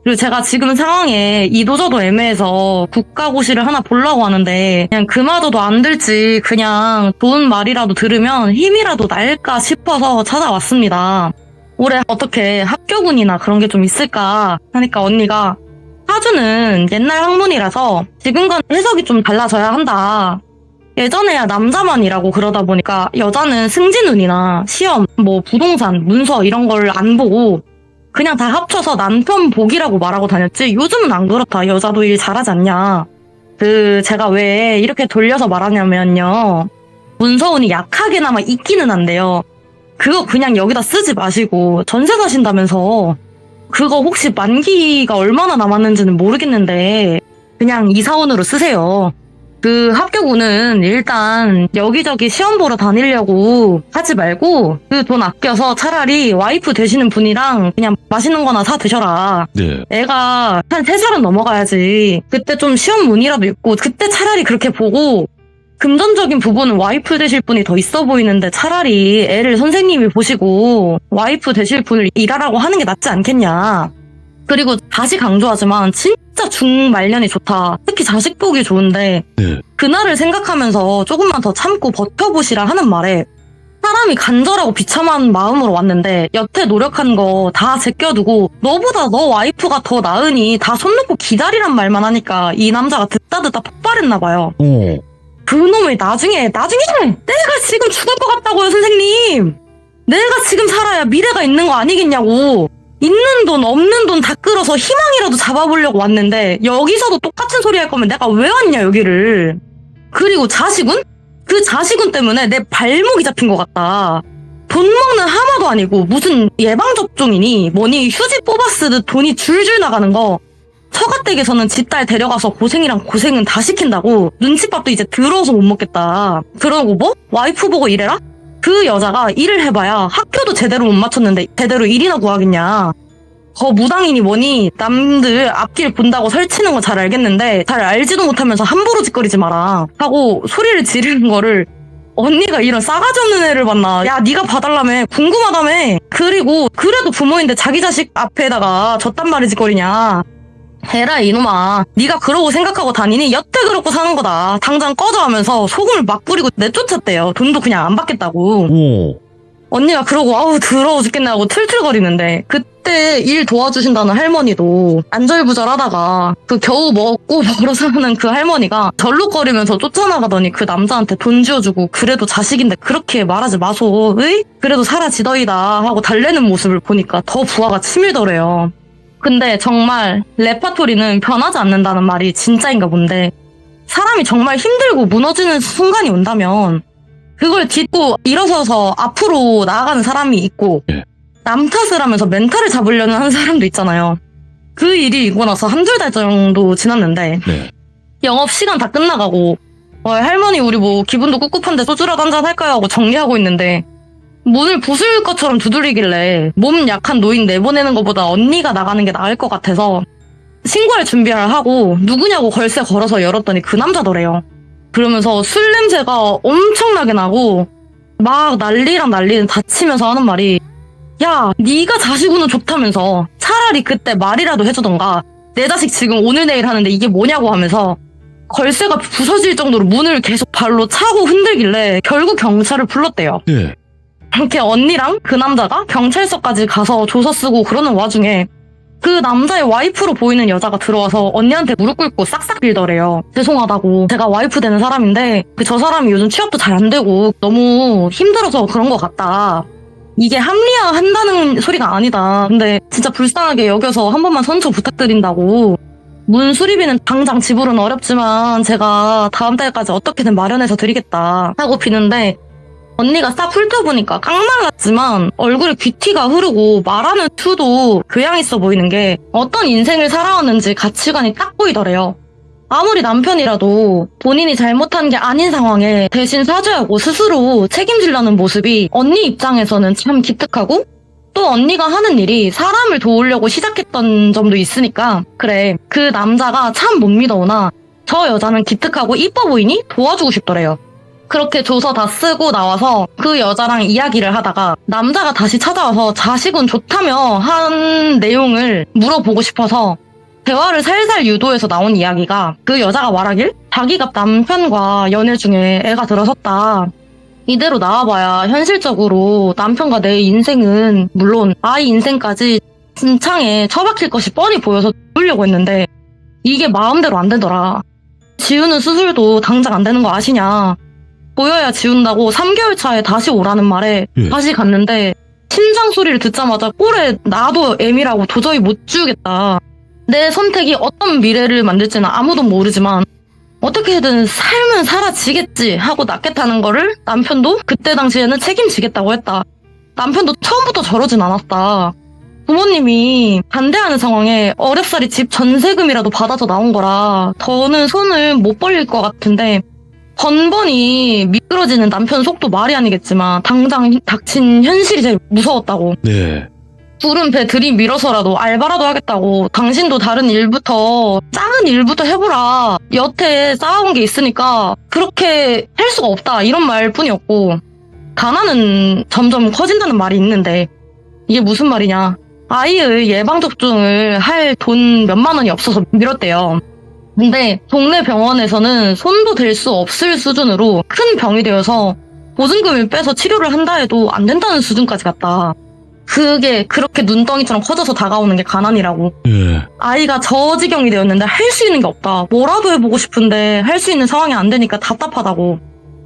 그리고 제가 지금 상황에 이도저도 애매해서 국가고시를 하나 보려고 하는데 그냥 그마저도 안 될지 그냥 좋은 말이라도 들으면 힘이라도 날까 싶어서 찾아왔습니다. 올해 어떻게 합격운이나 그런 게 좀 있을까 하니까 언니가 사주는 옛날 학문이라서 지금과는 해석이 좀 달라져야 한다. 예전에야 남자만 일하고 그러다 보니까 여자는 승진운이나 시험, 뭐 부동산, 문서 이런 걸 안 보고 그냥 다 합쳐서 남편 복이라고 말하고 다녔지 요즘은 안 그렇다. 여자도 일 잘하지 않냐. 제가 왜 이렇게 돌려서 말하냐면요. 문서운이 약하게나마 있기는 한데요. 그거 그냥 여기다 쓰지 마시고 전세 사신다면서 그거 혹시 만기가 얼마나 남았는지는 모르겠는데 그냥 이사운으로 쓰세요. 그 합격운은 일단 여기저기 시험 보러 다니려고 하지 말고 그 돈 아껴서 차라리 와이프 되시는 분이랑 그냥 맛있는 거나 사 드셔라. 네. 애가 한 3살은 넘어가야지. 그때 좀 시험 운이라도 있고 그때 차라리 그렇게 보고 금전적인 부분은 와이프 되실 분이 더 있어 보이는데 차라리 애를 선생님이 보시고 와이프 되실 분을 일하라고 하는 게 낫지 않겠냐. 그리고 다시 강조하지만 진짜 중말년이 좋다. 특히 자식 보기 좋은데 그날을 생각하면서 조금만 더 참고 버텨보시라 하는 말에 사람이 간절하고 비참한 마음으로 왔는데 여태 노력한 거 다 제껴두고 너보다 너 와이프가 더 나으니 다 손 놓고 기다리란 말만 하니까 이 남자가 듣다 폭발했나 봐요. 그놈의 나중에 내가 지금 죽을 것 같다고요 선생님. 내가 지금 살아야 미래가 있는 거 아니겠냐고. 있는 돈 없는 돈 다 끌어서 희망이라도 잡아보려고 왔는데 여기서도 똑같은 소리 할 거면 내가 왜 왔냐 여기를. 그리고 자식은? 그 자식은 때문에 내 발목이 잡힌 것 같다. 돈 먹는 하마도 아니고 무슨 예방접종이니 뭐니 휴지 뽑아 쓰듯 돈이 줄줄 나가는 거. 처가댁에서는 지 딸 데려가서 고생이랑 고생은 다 시킨다고 눈칫밥도 이제 더러워서 못 먹겠다. 그러고 뭐? 와이프 보고 일해라? 그 여자가 일을 해봐야 학교도 제대로 못 맞췄는데 제대로 일이나 구하겠냐. 무당이니 뭐니 남들 앞길 본다고 설치는 거 잘 알겠는데 잘 알지도 못하면서 함부로 짓거리지 마라 하고 소리를 지르는 거를 언니가 이런 싸가지 없는 애를 봤나. 야 네가 봐달라며 궁금하다며. 그리고 그래도 부모인데 자기 자식 앞에다가 저딴 말을 짓거리냐. 에라 이놈아 네가 그러고 생각하고 다니니 여태 그렇고 사는 거다. 당장 꺼져 하면서 소금을 막 뿌리고 내쫓았대요. 돈도 그냥 안 받겠다고. 언니가 그러고 아우 더러워 죽겠네 하고 틀틀거리는데 그때 일 도와주신다는 할머니도 안절부절하다가 그 겨우 먹고 벌어 사는 그 할머니가 절룩거리면서 쫓아나가더니 그 남자한테 돈 쥐어주고 그래도 자식인데 그렇게 말하지 마소. 으이? 그래도 살아지더이다 하고 달래는 모습을 보니까 더 부하가 치밀더래요. 근데 정말 레파토리는 변하지 않는다는 말이 진짜인가 본데 사람이 정말 힘들고 무너지는 순간이 온다면 그걸 딛고 일어서서 앞으로 나아가는 사람이 있고 남 탓을 하면서 멘탈을 잡으려는 하는 사람도 있잖아요. 그 일이 있고 나서 1-2달 정도 지났는데 영업시간 다 끝나가고 할머니 우리 뭐 기분도 꿉꿉한데 소주라도 한잔 할까요 하고 정리하고 있는데 문을 부술 것처럼 두드리길래 몸 약한 노인 내보내는 것보다 언니가 나가는 게 나을 것 같아서 신고할 준비를 하고 누구냐고 걸쇠 걸어서 열었더니 그 남자더래요. 그러면서 술 냄새가 엄청나게 나고 막 난리는 다치면서 하는 말이 야 네가 자식운은 좋다면서 차라리 그때 말이라도 해주던가 내 자식 지금 오늘 내일 하는데 이게 뭐냐고 하면서 걸쇠가 부서질 정도로 문을 계속 발로 차고 흔들길래 결국 경찰을 불렀대요. 이렇게 언니랑 그 남자가 경찰서까지 가서 조서 쓰고 그러는 와중에 그 남자의 와이프로 보이는 여자가 들어와서 언니한테 무릎 꿇고 싹싹 빌더래요. 죄송하다고. 제가 와이프 되는 사람인데 저 사람이 요즘 취업도 잘 안 되고 너무 힘들어서 그런 것 같다. 이게 합리화한다는 소리가 아니다. 근데 진짜 불쌍하게 여겨서 한 번만 선처 부탁드린다고. 문 수리비는 당장 지불은 어렵지만 제가 다음 달까지 어떻게든 마련해서 드리겠다 하고 비는데 언니가 싹 훑어보니까 깡말랐지만 얼굴에 귀티가 흐르고 말하는 투도 교양 있어 보이는 게 어떤 인생을 살아왔는지 가치관이 딱 보이더래요. 아무리 남편이라도 본인이 잘못한 게 아닌 상황에 대신 사죄하고 스스로 책임지려는 모습이 언니 입장에서는 참 기특하고 또 언니가 하는 일이 사람을 도우려고 시작했던 점도 있으니까 그래 그 남자가 참 못 믿어오나 저 여자는 기특하고 이뻐 보이니 도와주고 싶더래요. 그렇게 조서 다 쓰고 나와서 그 여자랑 이야기를 하다가 남자가 다시 찾아와서 자식은 좋다며 한 내용을 물어보고 싶어서 대화를 살살 유도해서 나온 이야기가 그 여자가 말하길 자기가 남편과 연애 중에 애가 들어섰다. 이대로 나와봐야 현실적으로 남편과 내 인생은 물론 아이 인생까지 진창에 처박힐 것이 뻔히 보여서 누르려고 했는데 이게 마음대로 안 되더라. 지우는 수술도 당장 안 되는 거 아시냐. 보여야 지운다고 3개월 차에 다시 오라는 말에 다시 갔는데 심장 소리를 듣자마자 꼴에 나도 애미라고 도저히 못 지우겠다. 내 선택이 어떤 미래를 만들지는 아무도 모르지만 어떻게든 삶은 사라지겠지 하고 낳겠다는 거를 남편도 그때 당시에는 책임지겠다고 했다. 남편도 처음부터 저러진 않았다. 부모님이 반대하는 상황에 어렵사리 집 전세금이라도 받아서 나온 거라 더는 손을 못 벌릴 것 같은데 번번이 미끄러지는 남편 속도 말이 아니겠지만 당장 닥친 현실이 제일 무서웠다고. 네. 부른 배 들이밀어서라도 알바라도 하겠다고. 당신도 다른 일부터 작은 일부터 해보라. 여태 쌓아온 게 있으니까 그렇게 할 수가 없다. 이런 말뿐이었고 가난은 점점 커진다는 말이 있는데 이게 무슨 말이냐. 아이의 예방접종을 할 돈 몇만 원이 없어서 미뤘대요. 근데 동네 병원에서는 손도 댈 수 없을 수준으로 큰 병이 되어서 보증금을 빼서 치료를 한다 해도 안 된다는 수준까지 갔다. 그게 그렇게 눈덩이처럼 커져서 다가오는 게 가난이라고. 아이가 저 지경이 되었는데 할 수 있는 게 없다. 뭐라도 해보고 싶은데 할 수 있는 상황이 안 되니까 답답하다고.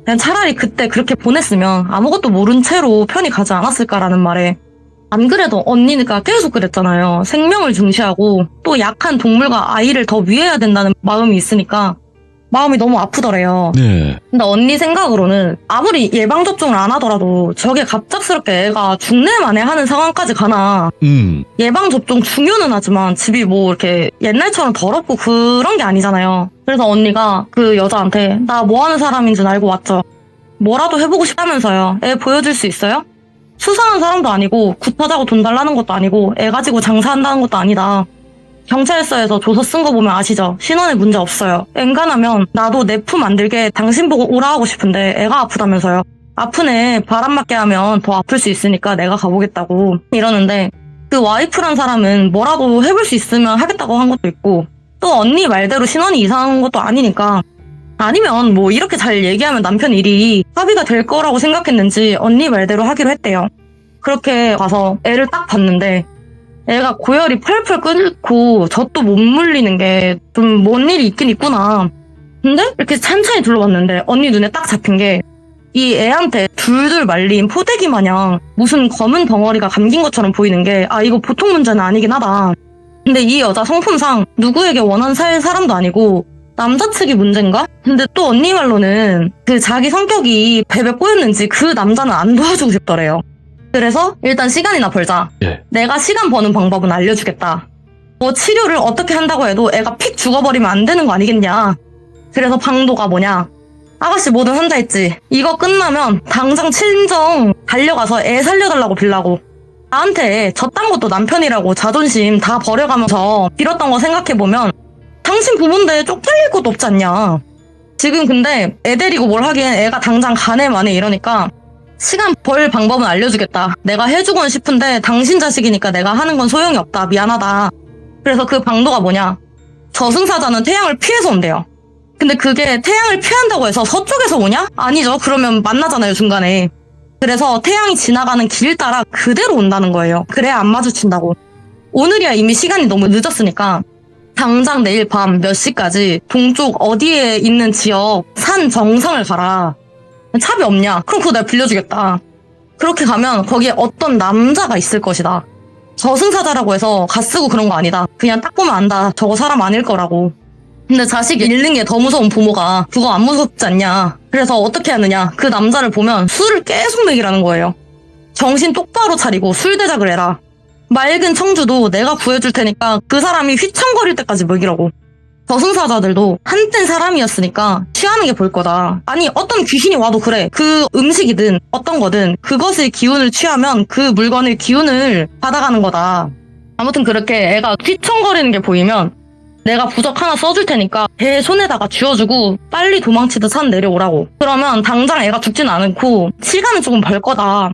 그냥 차라리 그때 그렇게 보냈으면 아무것도 모른 채로 편히 가지 않았을까라는 말에 안 그래도 언니가 계속 그랬잖아요. 생명을 중시하고 또 약한 동물과 아이를 더 위해야 된다는 마음이 있으니까 마음이 너무 아프더래요. 네. 근데 언니 생각으로는 아무리 예방접종을 안 하더라도 저게 갑작스럽게 애가 죽네 마네 하는 상황까지 가나. 예방접종 중요는 하지만 집이 뭐 이렇게 옛날처럼 더럽고 그런 게 아니잖아요. 그래서 언니가 그 여자한테 나 뭐 하는 사람인 줄 알고 왔죠. 뭐라도 해보고 싶다면서요. 애 보여줄 수 있어요? 수상한 사람도 아니고 굿하자고 돈 달라는 것도 아니고 애 가지고 장사한다는 것도 아니다. 경찰서에서 조서 쓴 거 보면 아시죠? 신원에 문제 없어요. 엔간하면 나도 내 품 안 들게 당신 보고 오라 하고 싶은데 애가 아프다면서요. 아픈 애 바람 맞게 하면 더 아플 수 있으니까 내가 가보겠다고 이러는데 그 와이프란 사람은 뭐라도 해볼 수 있으면 하겠다고 한 것도 있고 또 언니 말대로 신원이 이상한 것도 아니니까 아니면 뭐 이렇게 잘 얘기하면 남편 일이 합의가 될 거라고 생각했는지 언니 말대로 하기로 했대요. 그렇게 가서 애를 딱 봤는데 애가 고열이 펄펄 끓고 젖도 못 물리는 게 좀 뭔 일이 있긴 있구나. 근데 이렇게 찬찬히 둘러봤는데 언니 눈에 딱 잡힌 게 이 애한테 둘둘 말린 포대기 마냥 무슨 검은 덩어리가 감긴 것처럼 보이는 게 아 이거 보통 문제는 아니긴 하다. 근데 이 여자 성품상 누구에게 원한 살 사람도 아니고 남자 측이 문제인가? 근데 또 언니 말로는 그 자기 성격이 베베 꼬였는지 그 남자는 안 도와주고 싶더래요. 그래서 일단 시간이나 벌자. 내가 시간 버는 방법은 알려주겠다. 뭐 치료를 어떻게 한다고 해도 애가 픽 죽어버리면 안 되는 거 아니겠냐. 그래서 방도가 뭐냐. 아가씨 뭐든 한다 했지. 이거 끝나면 당장 친정 달려가서 애 살려달라고 빌라고. 나한테 저딴 것도 남편이라고 자존심 다 버려가면서 빌었던 거 생각해보면 당신 부모인데 쪽팔릴 것도 없지 않냐. 지금 근데 애 데리고 뭘 하기엔 애가 당장 가네 마네 이러니까 시간 벌 방법은 알려주겠다. 내가 해주곤 싶은데 당신 자식이니까 내가 하는 건 소용이 없다. 미안하다. 그래서 그 방도가 뭐냐. 저승사자는 태양을 피해서 온대요. 근데 그게 태양을 피한다고 해서 서쪽에서 오냐? 아니죠. 그러면 만나잖아요 중간에. 그래서 태양이 지나가는 길 따라 그대로 온다는 거예요. 그래야 안 마주친다고. 오늘이야 이미 시간이 너무 늦었으니까 당장 내일 밤 몇 시까지 동쪽 어디에 있는 지역 산 정상을 가라. 차비 없냐? 그럼 그거 내가 빌려주겠다. 그렇게 가면 거기에 어떤 남자가 있을 것이다. 저승사자라고 해서 갓쓰고 그런 거 아니다. 그냥 딱 보면 안다. 저거 사람 아닐 거라고. 근데 자식 잃는 게 더 무서운 부모가 그거 안 무섭지 않냐. 그래서 어떻게 하느냐. 그 남자를 보면 술을 계속 먹이라는 거예요. 정신 똑바로 차리고 술 대작을 해라. 맑은 청주도 내가 구해줄 테니까 그 사람이 휘청거릴 때까지 먹이라고. 저승사자들도 한땐 사람이었으니까 취하는 게 볼 거다. 아니 어떤 귀신이 와도 그래. 그 음식이든 어떤 거든 그것의 기운을 취하면 그 물건의 기운을 받아가는 거다. 아무튼 그렇게 애가 휘청거리는 게 보이면 내가 부적 하나 써줄 테니까 배 손에다가 쥐어주고 빨리 도망치듯 산 내려오라고. 그러면 당장 애가 죽진 않고 시간은 조금 벌 거다.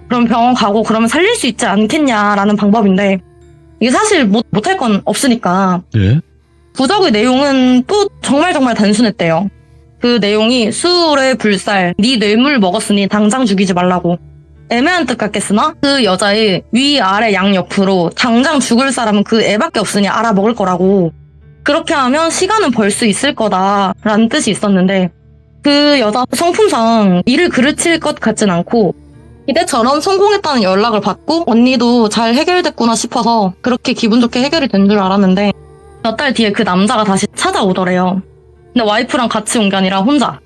그럼 병원 가고 그러면 살릴 수 있지 않겠냐라는 방법인데 이게 사실 못할 건 없으니까. 예? 부적의 내용은 또 정말 단순했대요. 그 내용이 수월의 불살, 네 뇌물 먹었으니 당장 죽이지 말라고. 애매한 뜻 같겠으나 그 여자의 위, 아래, 양 옆으로 당장 죽을 사람은 그 애밖에 없으니 알아먹을 거라고. 그렇게 하면 시간은 벌 수 있을 거다라는 뜻이 있었는데 그 여자 성품상 일을 그르칠 것 같진 않고 이때처럼 성공했다는 연락을 받고 언니도 잘 해결됐구나 싶어서 그렇게 기분 좋게 해결이 된 줄 알았는데 몇 달 뒤에 그 남자가 다시 찾아오더래요. 근데 와이프랑 같이 온 게 아니라 혼자.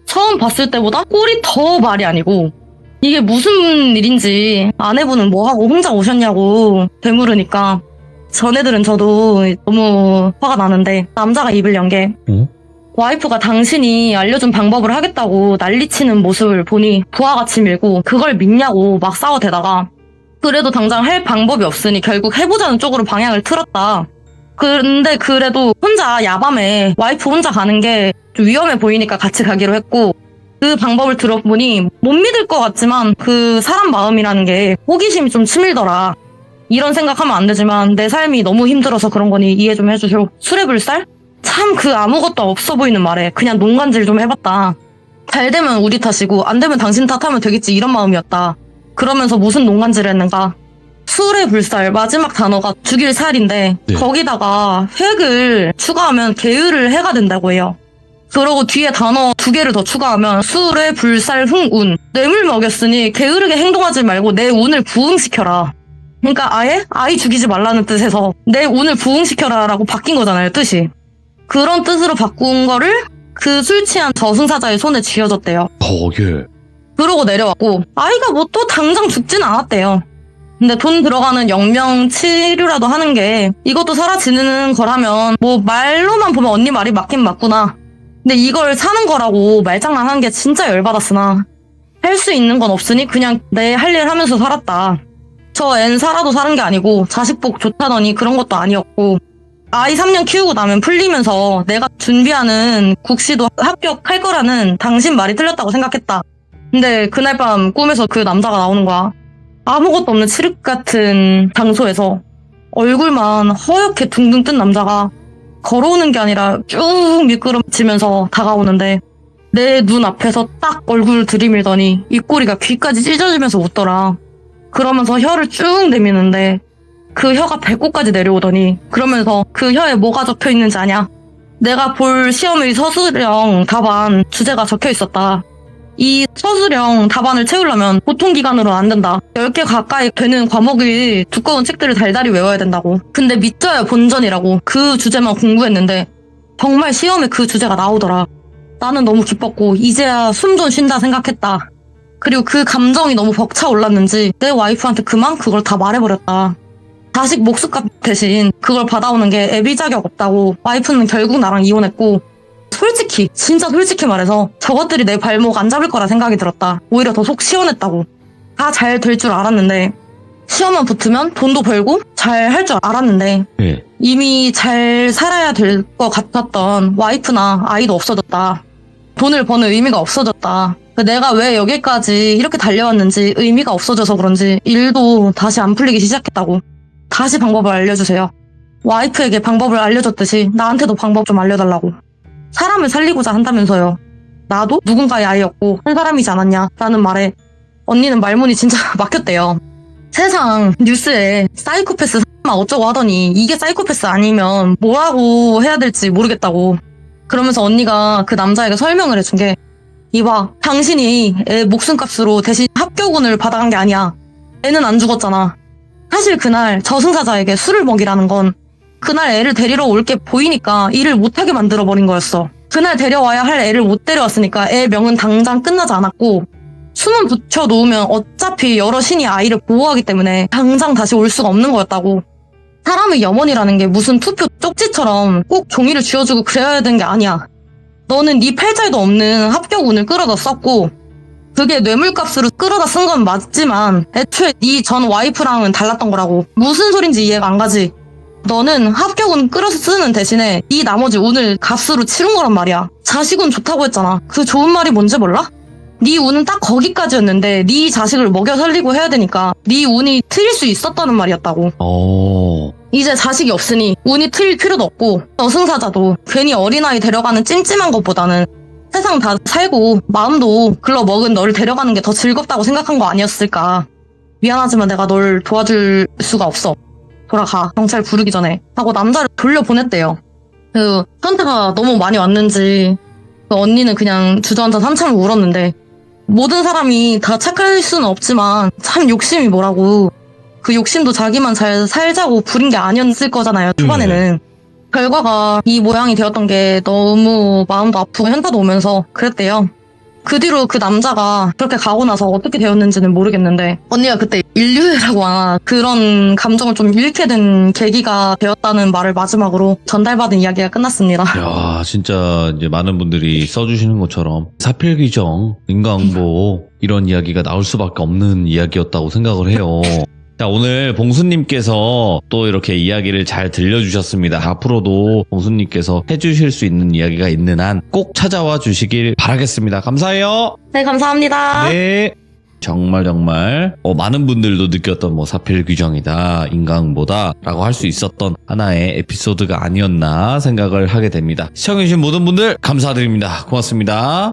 처음 봤을 때보다 꼴이 더 말이 아니고 이게 무슨 일인지 아내분은 뭐하고 혼자 오셨냐고 되물으니까 전애들은 저도 너무 화가 나는데 남자가 입을 연 게 와이프가 당신이 알려준 방법을 하겠다고 난리치는 모습을 보니 부하같이 밀고 그걸 믿냐고 막 싸워대다가 그래도 당장 할 방법이 없으니 결국 해보자는 쪽으로 방향을 틀었다. 근데 그래도 혼자 야밤에 와이프 혼자 가는 게 좀 위험해 보이니까 같이 가기로 했고 그 방법을 들어보니 못 믿을 것 같지만 그 사람 마음이라는 게 호기심이 좀 치밀더라. 이런 생각하면 안 되지만 내 삶이 너무 힘들어서 그런 거니 이해 좀 해주쇼. 술의 불살? 참 그 아무것도 없어 보이는 말에 그냥 농간질 좀 해봤다. 잘 되면 우리 탓이고 안 되면 당신 탓하면 되겠지 이런 마음이었다. 그러면서 무슨 농간질을 했는가? 술의 불살 마지막 단어가 죽일 살인데 네. 거기다가 획을 추가하면 계율을 해가 된다고 해요. 그러고 뒤에 단어 2개를 더 추가하면 술의 불살 흥운 뇌물 먹였으니 게으르게 행동하지 말고 내 운을 부흥시켜라. 그러니까 아예 아이 죽이지 말라는 뜻에서 내 운을 부흥시켜라 라고 바뀐 거잖아요 뜻이. 그런 뜻으로 바꾼 거를 그 술 취한 저승사자의 손에 쥐어줬대요. 예. 그러고 내려왔고 아이가 뭐 또 당장 죽진 않았대요. 근데 돈 들어가는 영명 치료라도 하는 게 이것도 사라지는 거라면 뭐 말로만 보면 언니 말이 맞긴 맞구나. 근데 이걸 사는 거라고 말장난하는 게 진짜 열받았으나 할 수 있는 건 없으니 그냥 내 할 일 하면서 살았다. 저 앤 살아도 사는 게 아니고 자식 복 좋다더니 그런 것도 아니었고 아이 3년 키우고 나면 풀리면서 내가 준비하는 국시도 합격할 거라는 당신 말이 틀렸다고 생각했다. 근데 그날 밤 꿈에서 그 남자가 나오는 거야. 아무것도 없는 칠흑 같은 장소에서 얼굴만 허옇게 둥둥 뜬 남자가 걸어오는 게 아니라 쭉 미끄럼지면서 다가오는데 내 눈 앞에서 딱 얼굴을 들이밀더니 입꼬리가 귀까지 찢어지면서 웃더라. 그러면서 혀를 쭉 내미는데 그 혀가 배꼽까지 내려오더니 그러면서 그 혀에 뭐가 적혀 있는지 아냐? 내가 볼 시험의 서술형 답안 주제가 적혀 있었다. 이 서술형 답안을 채우려면 보통 기간으로는 안 된다. 10개 가까이 되는 과목의 두꺼운 책들을 달달이 외워야 된다고. 근데 믿져야 본전이라고 그 주제만 공부했는데 정말 시험에 그 주제가 나오더라. 나는 너무 기뻤고 이제야 숨 좀 쉰다 생각했다. 그리고 그 감정이 너무 벅차올랐는지 내 와이프한테 그만 그걸 다 말해버렸다. 자식 목숨값 대신 그걸 받아오는 게 애비 자격 없다고 와이프는 결국 나랑 이혼했고 솔직히 진짜 솔직히 말해서 저것들이 내 발목 안 잡을 거라 생각이 들었다. 오히려 더 속 시원했다고. 다 잘 될 줄 알았는데 시험만 붙으면 돈도 벌고 잘 할 줄 알았는데 예. 이미 잘 살아야 될 것 같았던 와이프나 아이도 없어졌다. 돈을 버는 의미가 없어졌다. 내가 왜 여기까지 이렇게 달려왔는지 의미가 없어져서 그런지 일도 다시 안 풀리기 시작했다고. 다시 방법을 알려주세요. 와이프에게 방법을 알려줬듯이 나한테도 방법 좀 알려달라고. 사람을 살리고자 한다면서요. 나도 누군가의 아이였고 한 사람이지 않았냐 라는 말에 언니는 말문이 진짜 막혔대요. 세상 뉴스에 사이코패스 어쩌고 하더니 이게 사이코패스 아니면 뭐라고 해야 될지 모르겠다고. 그러면서 언니가 그 남자에게 설명을 해준 게, 이봐, 당신이 애 목숨값으로 대신 합격운을 받아간 게 아니야. 애는 안 죽었잖아. 사실 그날 저승사자에게 술을 먹이라는 건 그날 애를 데리러 올 게 보이니까 일을 못하게 만들어버린 거였어. 그날 데려와야 할 애를 못 데려왔으니까 애 명은 당장 끝나지 않았고, 숨은 붙여놓으면 어차피 여러 신이 아이를 보호하기 때문에 당장 다시 올 수가 없는 거였다고. 사람의 염원이라는 게 무슨 투표 쪽지처럼 꼭 종이를 쥐어주고 그래야 되는 게 아니야. 너는 네 팔자에도 없는 합격운을 끌어다 썼고, 그게 뇌물값으로 끌어다 쓴 건 맞지만 애초에 네 전 와이프랑은 달랐던 거라고. 무슨 소린지 이해가 안 가지. 너는 합격운 끌어서 쓰는 대신에 네 나머지 운을 값으로 치른 거란 말이야. 자식운 좋다고 했잖아. 그 좋은 말이 뭔지 몰라? 네 운은 딱 거기까지였는데 네 자식을 먹여 살리고 해야 되니까 네 운이 트일 수 있었다는 말이었다고. 이제 자식이 없으니 운이 트일 필요도 없고, 저승사자도 괜히 어린아이 데려가는 찜찜한 것보다는 세상 다 살고 마음도 글러먹은 너를 데려가는 게 더 즐겁다고 생각한 거 아니었을까. 미안하지만 내가 널 도와줄 수가 없어. 돌아가. 경찰 부르기 전에. 하고 남자를 돌려보냈대요. 그 현타가 너무 많이 왔는지 그 언니는 그냥 주저앉아 한참 울었는데, 모든 사람이 다 착할 수는 없지만 참 욕심이 뭐라고. 그 욕심도 자기만 잘 살자고 부린 게 아니었을 거잖아요, 초반에는. 결과가 이 모양이 되었던 게 너무 마음도 아프고 현타도 오면서 그랬대요. 그 뒤로 그 남자가 그렇게 가고 나서 어떻게 되었는지는 모르겠는데, 언니가 그때 인류애라고 하나 그런 감정을 좀 잃게 된 계기가 되었다는 말을 마지막으로 전달받은 이야기가 끝났습니다. 야, 진짜 이제 많은 분들이 써주시는 것처럼 사필귀정, 인과응보 이런 이야기가 나올 수밖에 없는 이야기였다고 생각을 해요. 자, 오늘 봉수님께서 또 이렇게 이야기를 잘 들려주셨습니다. 앞으로도 봉수님께서 해주실 수 있는 이야기가 있는 한 꼭 찾아와 주시길 바라겠습니다. 감사해요. 네, 감사합니다. 네. 정말 많은 분들도 느꼈던 사필귀정이다, 인과응보다 라고 할 수 있었던 하나의 에피소드가 아니었나 생각을 하게 됩니다. 시청해주신 모든 분들 감사드립니다. 고맙습니다.